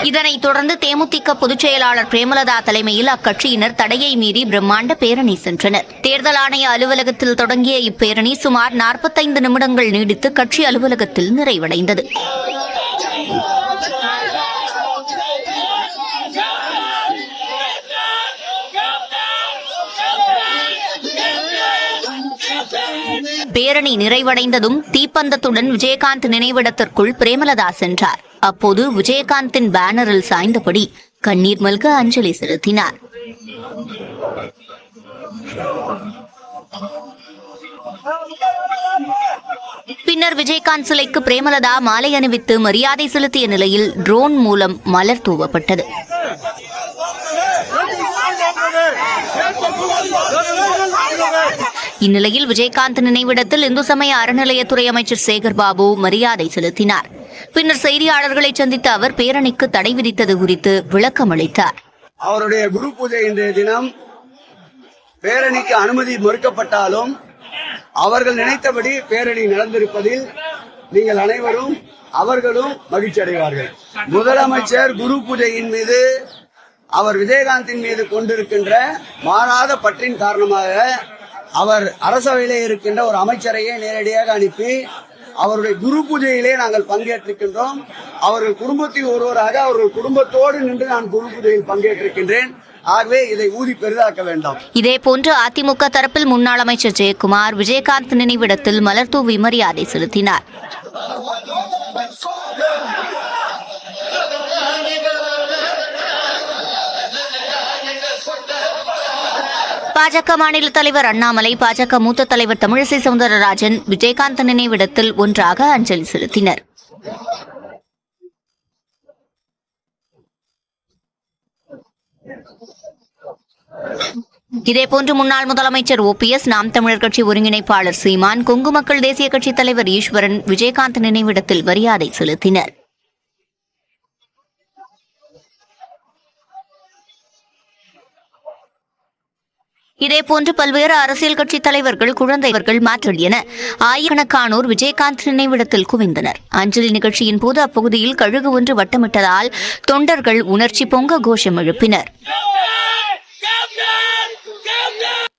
இதனைத் தொடர்ந்து தேமுதிக பொதுச் செயலாளர் பிரேமலதா தலைமையில் அக்கட்சியினர் தடையை மீறி பிரம்மாண்ட பேரணி சென்றனர். தேர்தல் ஆணைய அலுவலகத்தில் தொடங்கிய இப்பேரணி சுமார் 45 நிமிடங்கள் நீடித்து கட்சி அலுவலகத்தில் நிறைவடைந்தது. பேரணி நிறைவடைந்ததும் தீப்பந்தத்துடன் விஜயகாந்த் நினைவிடத்திற்குள் பிரேமலதா சென்றார். அப்போது விஜயகாந்தின் பேனரில் சாய்ந்தபடி கண்ணீர் மல்க அஞ்சலி செலுத்தினார். பின்னர் விஜயகாந்த் சிலைக்கு பிரேமலதா மாலை அணிவித்து மரியாதை செலுத்திய நிலையில் ட்ரோன் மூலம் மலர் தூவப்பட்டது. இந்நிலையில் விஜயகாந்த் நினைவிடத்தில் இந்து சமய அறநிலையத்துறை அமைச்சர் சேகர் பாபு மரியாதை செலுத்தினார். பின்னர் செய்தியாளர்களை சந்தித்த அவர் பேரணிக்கு தடை விதித்தது குறித்து விளக்கம் அளித்தார். அவருடைய குரு பூஜை இன்றைய தினம் பேரணிக்கு அனுமதி மறுக்கப்பட்டாலும் அவர்கள் நினைத்தபடி பேரணி நடந்திருப்பதில் நீங்கள் அனைவரும் அவர்களும் மகிழ்ச்சி அடைவார்கள். முதலமைச்சர் குரு பூஜையின் மீது அவர் விஜயகாந்தின் மீது கொண்டிருக்கின்ற மாறாத பற்றின் காரணமாக அவர் அரசவையிலே இருக்கின்ற ஒரு அமைச்சரையே நேரடியாக அனுப்பி அவருடைய குரு பூஜையிலே நாங்கள் பங்கேற்றிருக்கின்றோம். அவர்கள் குடும்பத்தில் ஒருவராக அவர்கள் குடும்பத்தோடு நின்று நான் குரு பூஜையில் பங்கேற்றிருக்கின்றேன். ஆகவே இதை ஊதி பெரிதாக்க வேண்டாம். இதேபோன்று அதிமுக தரப்பில் முன்னாள் அமைச்சர் ஜெயக்குமார் விஜயகாந்த் நினைவிடத்தில் மலர் தூவி மரியாதை செலுத்தினார். பாஜக மாநில தலைவர் அண்ணாமலை, பாஜக மூத்த தலைவர் தமிழிசை சவுந்தரராஜன் விஜயகாந்த் நினைவிடத்தில் ஒன்றாக அஞ்சலி செலுத்தினர். இதேபோன்று முன்னாள் முதலமைச்சர் OPS, நாம் தமிழர் கட்சி ஒருங்கிணைப்பாளர் சீமான், கொங்கு மக்கள் தேசிய கட்சி தலைவர் ஈஸ்வரன் விஜயகாந்த் நினைவிடத்தில் மரியாதை செலுத்தினர். இதேபோன்று பல்வேறு அரசியல் கட்சி தலைவர்கள், குழந்தைகள், மாற்றல் என ஆயிரக்கணக்கானோர் விஜயகாந்த் நினைவிடத்தில் குவிந்தனர். அஞ்சலி நிகழ்ச்சியின் போது அப்பகுதியில் கழுகு ஒன்று வட்டமிட்டதால் தொண்டர்கள் உணர்ச்சி பொங்க கோஷம் எழுப்பினர்.